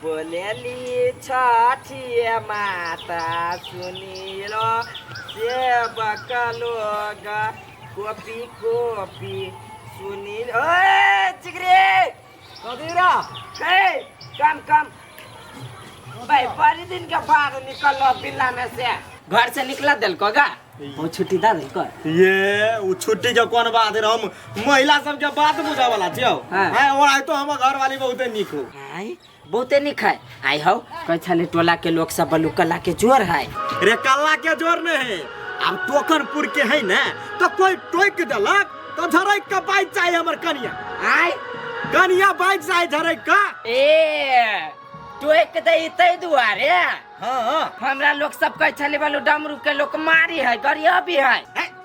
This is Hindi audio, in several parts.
बोलेली छठिया माता सुनी लो सेवक लोग कॉपी कॉपी सुनी ओए चिकरे कदीरा हे कम भाई बड़ी दिन के बाद निकलो बिल्ला में से घर से निकला दिल को गा वो छुट्टी दा दिल को ये वो छुट्टी के कौन बात है हम महिला सब के बात बुझा वाला छियो हां और आई तो हम घर वाली बहुते निक हो आई बहुते निक है आई हो कई छले टोला के लोग सब बलू कला के जोर है रे कला के जोर नहीं है अब टोकनपुर के है ना तो कोई टोक देलक तो झरई का बाइक चाहिए हमर कनिया आई कनिया बाइक चाहिए झरई का ए टोक दई तई दुआरे हां हमरा लोग सब कह छले बलू डमरू के लोग मारी है गरिया भी है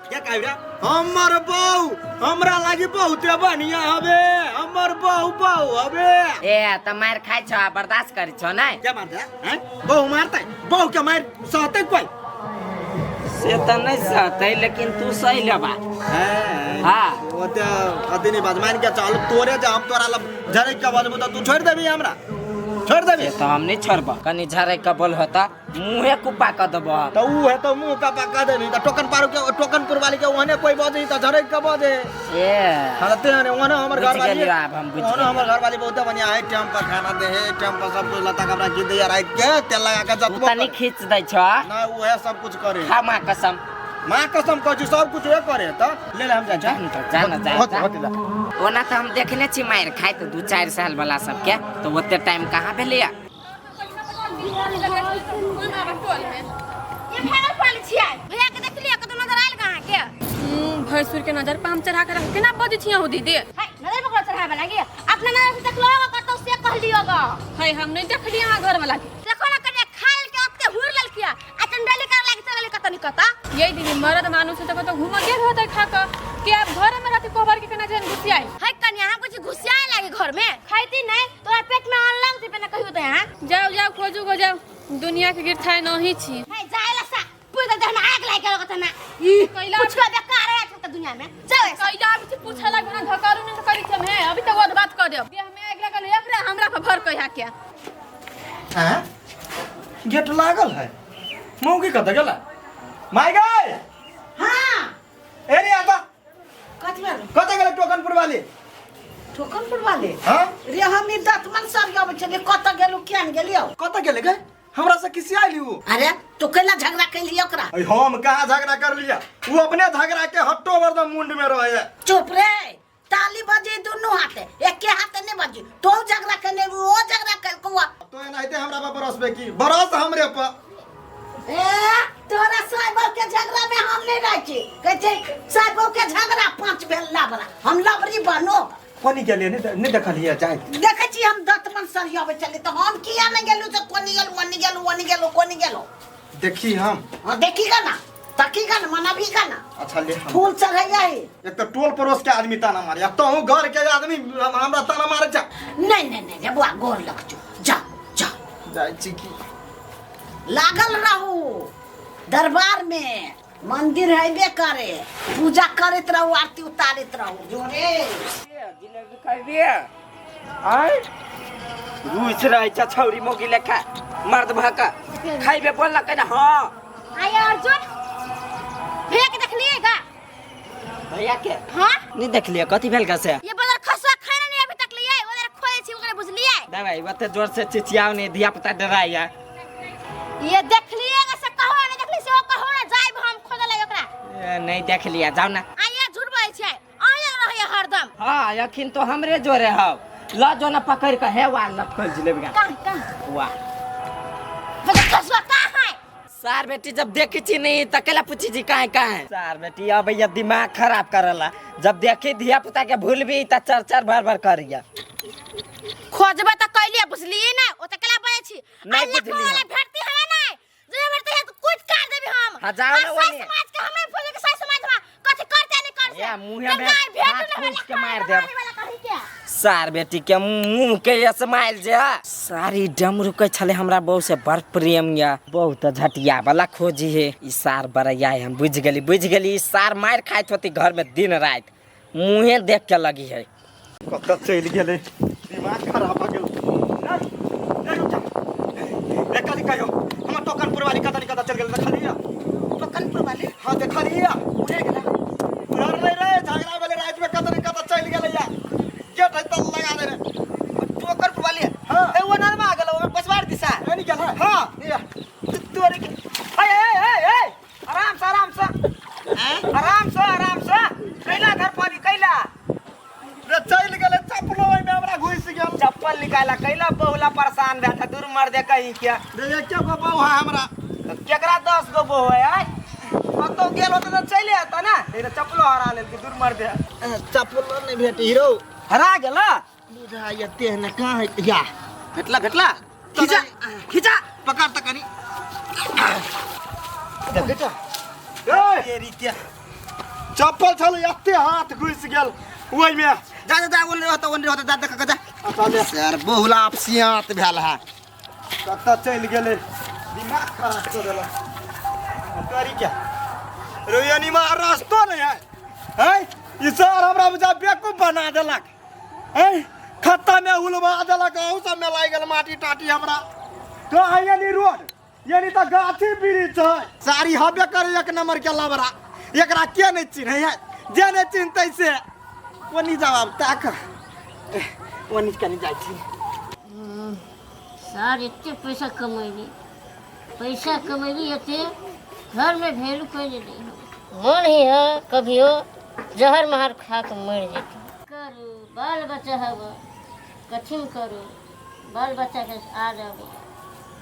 क्या कह रे हमर बहू हमरा लागी बहुते बढ़िया हबे हमर बहू हबे ए त मार खाइ छ बर्दाश्त करै छ नै क्या मारता है बहू मारता बहू के मार सहते कोई से त नहीं सहते लेकिन तू सही लेबा हां वो तो अदिनी बाजमान के चाल तोरे जे हम तोरा झरे के बजबू तो तू छोड़ देबी हमरा छोड़ देबी तो हम नहीं छोड़बा कनी झरे का बोल होता मुंहे कुपा क देबो तो ऊ है तो मुंह का पका देनी तो टोकनपुर वाली के ओने कोई बजे तो झरे के बजे ए हलते ने ओने हमर घर वाली अब हम बुझ ओने हमर घर वाली बहुत बढ़िया है टाइम पर खाना दे है टाइम पर सब कुछ लता कपड़ा की दे रात के तेल लगा के जतबो तनी खींच दै छ ना ऊ है सब कुछ करे खा मां कसम मां कसम कहू सब कुछ वे करे तो ले ले हम जा ओना तो हम देखने छी मार खाए तो 2-4 साल वाला सब के तो ओते टाइम कहां भेले ये भागल पाल छियै भैया के देखलिए कतो नजर आइल कहां के भैंसुर के नजर पे हम चढ़ा के रख केना बजै छियै हो दीदी है नजर पकड़ चढ़ावे लागी अपना नजर से देखलो कतो से कहलियोगा है हम नहीं देखलिए हां घर वाला के देखो ना कने खाल के ओते हुर लेल किया आ चंडली कर लागी चले कतो निकता यही दीदी मर्द मानुस तो कतो घूम गेल होतै खा के कि अब घर में रहती कोबर के केना जन घुसियाई है कन्या हम कुछ घुसियाए लागी घर में खाइती नहीं तोरा पेट में अन्न लगती पे ना कहियो तो यहां जाओ खोजू गो जाओ दुनिया के गिरथाय नहीं छी है जायला सा पूरा देह में आग लागे लगत ना ई कैला कुछ का बेकार है छोटा दुनिया में जाओ कैला अभी पूछा लग ना धकारू नहीं करी छम है अभी तो वो बात कर दे देह में आग लगल एकरे हमरा पे भर कहिया के हैं गेट लागल है मौगी कत गेला माय गए हां ए रे आता कथि में कत गेला टोकनपुर वाली ठोकनपुर वाले हां रे हम ई दतमन सर गब चले कत गेलु किया न गेलियो कत गेले गए हमरा से किसी आइली वो अरे तो कैला झगड़ा कैलियो ओकरा हम कहां झगड़ा कर लिया वो अपने झगड़ा के हट्टो वरदम मुंड में रहे चुप रे ताली बजे दोनों हाथे एक के हाथे नहीं बजे तो झगड़ा करने वो झगड़ा कर को तो एनाइते हमरा पर बरसबे की बरस हमरे पर ए तोरा साइबर के झगड़ा में हम नहीं रह छी कहते साइबर के झगड़ा पांच भेल लाबरा हम लबरी बनो कोनी के लिए नहीं देखलिए जाए देखे छी हम दतमन सरियावे चले तो हम किया नहीं गेलु तो कोनी गेलु कोनी गेलो देखी हम हां देखीगा ना तकीगा ना मनाबीगा ना अच्छा ले हम फूल चढ़ैया है एक तो टोल पड़ोस के आदमी ताना मारे तो हूं घर के आदमी हमरा ताना मारे जा नहीं रे बुआ गोर लग जा जाय छी की लागल रहू दरबार में मंदिर है करे पूजा करत रहू आरती उतारत रहू जोरे जिलेबी खाइबे आय रुच रहे छ छौरी मोगी लेखा मर्द भाका खाइबे बोलला के हां आय अर्जुन भैया के देखलिएगा भैया के हां नहीं देखलिए कथि भेल का से ये बदर खसवा खाना नहीं अभी तक लिए उधर खोले छी ओकरे बुझलिए दवाई बते जोर से चिचियाव ने धिया पुता डराया ये देखलिएगा से कहो नहीं देखली से कहो ना जाइब हम खोज ले ओकरा नहीं देख लिया जाओ ना आइए झूठ बोलै छै आइए रहिए हरदम हां यखिन तो हमरे जोरे हव ल जो ना पकड़ के हेवा लटकल जिलेबी कहां वाह बदर खसवा कहां है सार बेटी जब देखी छी नहीं तकेला पूछी जी कहां है सार बेटी अब ये दिमाग खराब करला जब देखी धिया पुता के भूल भी त चर भर करिया खोजबे त कैलिए बुझलिए ना ओ तकेला बोलै छी नहीं बुझली वाला भेटती है ना जे भेटते है तो कुछ कर देबे हम जाओ ना वो समाज के हमें फूल के साथ समाज में कथि करते नहीं कर से या मुंह में हाथ फूस के मार दे क्या सार बेटी के मुंह के स्माइल जे सारी डमरू के छले हमरा बहु से बड़ प्रेम या बहुत झटिया वाला खोजी है ई सार बरैया हम बुझ गेली सार मार खाइत होती घर में दिन रात मुंहे देख के लगी है कत चल गेले दिमाग खराब हो गेल काला कैला बहुला परेशान भे था दूर मर दे कहीं क्या रे क्या बाबा वहां हमरा केकरा 10 गो बहु है आय कतो गेल होत त चले आता ना तेरे चप्पलो हरा लेल कि दूर मर दे चप्पल नहीं भेट हीरो हरा गेला बुझा यते न कहां है या घटला खींचा खींचा पकड़ त कनी घटा ए रित्या चप्पल छल यते हाथ घुस गेल ओइ में जा जा जा ओने रहता जा देख जा चले यार बहुला अपसियात भेल है कत्ता चल गेले दिमाग खराब कर देला करी क्या रोयनी में रास्ता नहीं है हैं ई सर हमरा बुझा बेवकूफ बना देलक हैं खत्ता में उलवा देलक औ सब में लाग गेल माटी टाटी हमरा तो यानी रोड यानी तो गाछी वृक्ष है सारी हबे करे एक नंबर के लबरा एकरा के नहीं चिन्ह है जे नहीं चिन्हतै से ओनी जवाब ताक ओनी कनी जाइ छी सर एते पैसा कमैली एते घर में वैल्यू कैले नहीं मन ही है कभी हो जहर महर खा के मर जेते करू बाल बच्चा हब कठिन करू बाल बच्चा के आ जाबो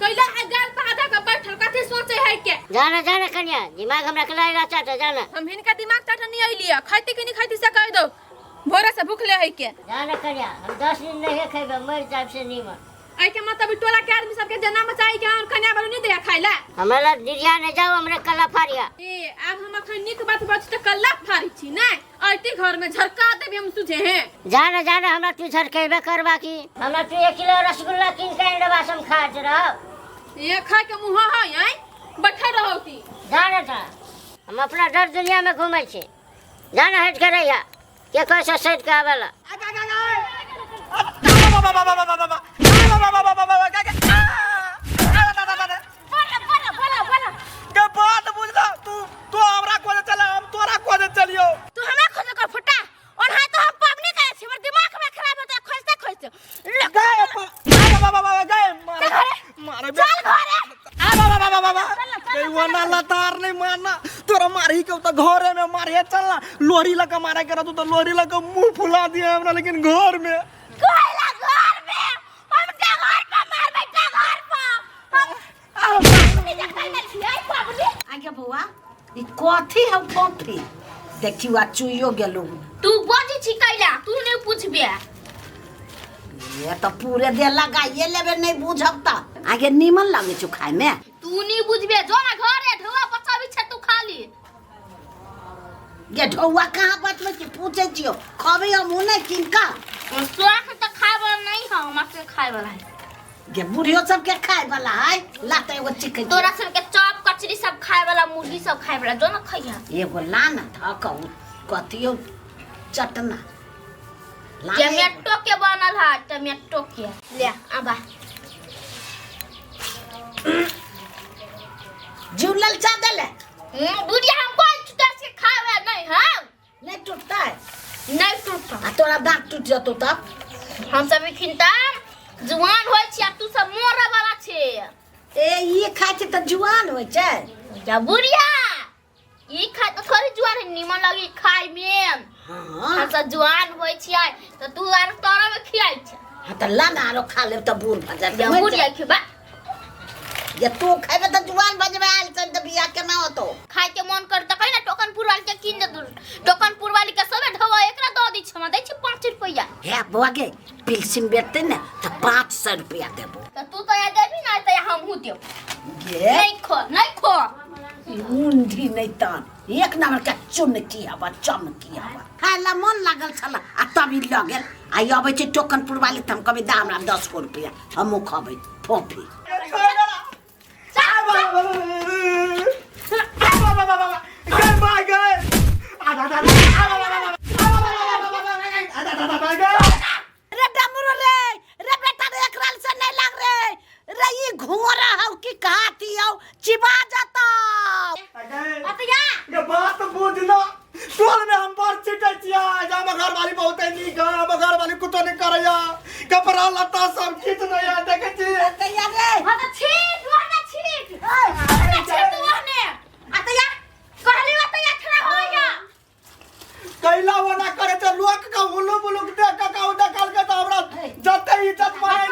कैला गाल पे आधा का बैठल कथि सोचे है के जाना कन्या दिमाग हमरा के लाई राचा जाना हम हिनका दिमाग टाटा नहीं आइलिया खाइते कि नहीं खाइते से कह दो भोरे से भूखले है के जाना कन्या हम 10 दिन नहीं खेबे मर जाब से नीमन आई के मतलब टोला के आदमी सब के जना मचाई के और कन्या बारू नहीं दे खाइला हमरा दिरिया ने जाओ हमरे कला फारिया ए अब हम अखन निक बात बच त कल्ला फारी छी नै आइते घर में झरका देबे हम तुझे हैं जाना हमरा तू झरकेबे करबा की हमरा तू 1 किलो रसगुल्ला किन के डबा सम खात रह ये खा के मुंह है आई बैठा रहो ती जाना हम अपना डर दुनिया में घूमे छी जाना हट के रहिया के कैसे सैद के आवेला के बात बुझला तू हमरा कोने चला हम तोरा कोने चलियो तू हमरा खोज कर फटा और हां तो हम पबनी करे छी हमर दिमाग में खराब होता खोजते गए मारे चल घरे गई वना लतार नहीं मारना तोरा मारी के तो घरे में मारे चलना लोरी लगा मारे करा तू तो लोरी लगा मुंह फुला दिया हमरा लेकिन घर में कोइला घर में हम के घर पे मार बैठा घर पे आगे बुआ ई कथी है पोथी देखियो चुइयो गेलो तू बजी छी कैला तू नहीं पूछबे ये तो पूरे दे लगाइए लेबे नहीं बुझब त आगे नीमन लागे छु खाए में तू नहीं बुझबे जो ना घरे ढोआ बचाबी छ तू खाली ये ढौआ कहां बचबे छी पूछे छियो खबे हम मुने किनका स्वाख त खाबे नहीं हम हमके खाए वाला है ये बुढ़ियो सब के खाए वाला है लाते एगो चिकन तोरा सब के चॉप कचरी सब खाए वाला मुर्गी सब खाए वाला जो ना खइया एगो लाना था कहू कथियो चटना टमेटो के बनल है टमेटो के ले आबा जुलल चादल है दूधिया हमको छुटा से खावे नहीं हां नहीं टूटता है नहीं टूटता आ तोरा दांत टूट जतो तब हम सब खिनता जवान होय छी आ तू सब मोरे वाला छे ए ये खाय छै त जुआन होय छै जा बुढ़िया ई खाय त थोड़ी जुआन है निमन लगी खाय में हां हम सब जवान होय छी त तू आर तोरा में खियाई छ हां त लाना आरो खा लेब त बूढ़ भ जाब या बुढ़िया खिबा ये तू खाबे त जुआन बजबे आल सन त बियाह केना होतो खाय के मन कर त कहि ना टोकनपुर वाली के किन दे तू टोकनपुर वाली के सबे ढवा एकरा द दी छ दै छी 5 रुपया हे बुआगे पिलसिम बेचते न त 500 रुपया देबो त तू तो या देबी ना त हम हूं देब ये नहीं खो मुंडी नहीं तन एक नंबर का चुन की हवा चमकी हवा खाला मन लागल छला आ तभी लगल आई अबै छै टोकनपुर वाली त हम कभी दाम राम 10 रुपया हम खबै फोफी रे डमरू रे रे बेटा रे एकराल से नहीं लग रे रे ये घोरा हौ की कहती हौ चिबा जाता अतिया ये बात बुझलो टोल में हम बार चिटे छिया जा मगर वाली बहुत नीक है मगर वाली कुतो नहीं करया कपड़ा लत्ता सब खींच नया देखे छी अतया रे हटा छीट वहां छीट अरे छीट वहां अतिया कहली अतिया खड़ा हो जा कैला वना करे त लोक का हुलु बुलुक दे का उदा कल के त हमरा जते इज्जत मारे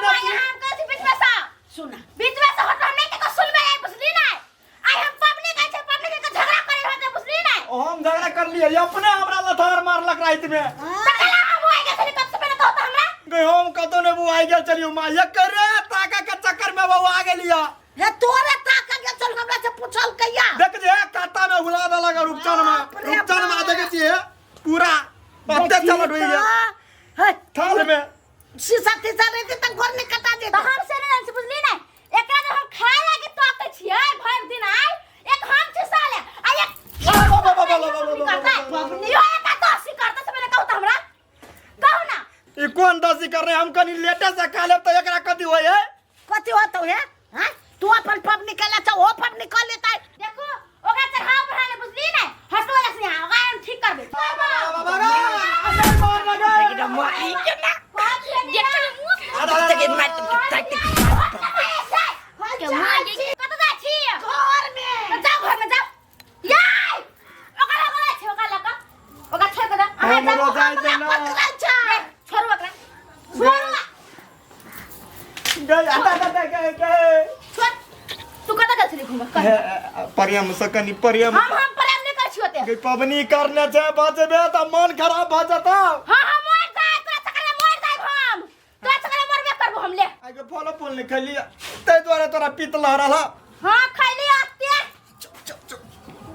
रात में तकला हम होए गेल कब से पहले कहत हमरा गई हम कतो ने बुआई गेल चलियो मां ये करे ताका के चक्कर में वो आ गेलिया हे तोरे ताका के चल हमरा से पूछल कहिया देख जे काटा में हुला दे लगा रूपचन में देखे छी पूरा पत्ते चलट होई गया हे थाल में शीशा तीसा रहते त घर ने कटा दे तो हम से नहीं बुझली ना एकरा जो हम खाए लागी तो के छियै भर दिन आइ एक हम छ साले आ एक पबनी यो एक दोसी करता से मैंने कहत हमरा कहू ना ई कौन दसी कर रहे हम कनी लेटे से खा लेब तो एकरा कथि होय है कथि होत है हां तू अपन पब निकाला छ ओ पब निकाल लेता है देखो ओगा चढ़ाव बढ़ाने बुझली ना हटो लस यहां ओगा हम ठीक करबे एकदम माई के ना के मत के माई कत जा छी घर में जाओ घर में जाओ याय ओगा लगा छै ओगा छै कदा हमरो जाय दे ना छोड़ ओकरा छोड़ गई आता गई छोड़ तू कत जा छी घुम परियम सकनी परियम हम प्रेम नहीं कर छी होते गई पबनी करने छै बचबे त मन खराब भ जता हां हम मोर जाय तोरा चक्कर में मोर जाय हम तोरा चक्कर में मरबे करबो हम ले आगे फलो फूल नहीं खैली तै द्वारा तोरा पीत लहरल हां खैली आते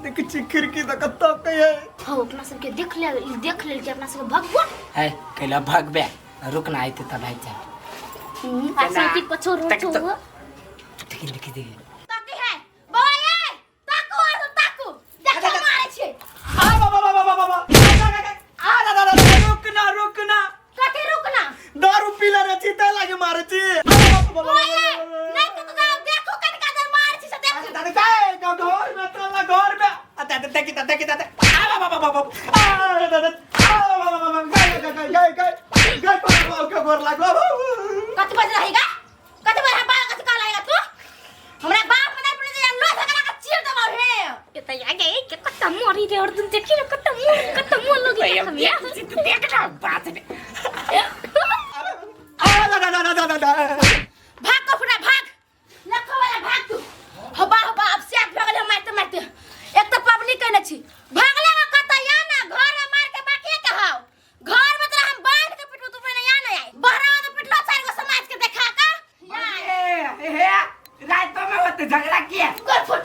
देख छी खिड़की त कत्ता कहे हां अपना सब के देख ले के अपना सब भगवा है कैला भागबे रुकना आइते त भाग जा ऐसे की पछो रोचो देखी ताकी है बोए ताकू ताकू देख मारे छे आ बाबा आ रुकना कथि रुकना दारू पीला रे जीते लागे मारे छी बोए नहीं तो देखो कनका दर मारे छी से देख दादा काय घर में तला घर में आता देखी आ बाबा आ दादा गई पर के गोर लागो कथि बज रहेगा कथि बज बाल कथि का लाएगा तू हमरा बाप मने पड़े जे लो सकला का चीर देबो हे के त आगे के कत्ता मोरी रे और तुम देखी रे कत्ता मोर लगी हम या देख रहा बात में दादा भाग कफड़ा भाग लखो वाला भाग तू हबा अब से भागले मारते एक तो पबनी कहने छी भागले का कत्ता या ना घर में मार के बाकी के हाव घर में तोरा हम बांध के पिटू तू पहले या ना आई बहरा तो पिटलो चार गो समाज के देखा का हे रात में होते झगड़ा किया कर फुट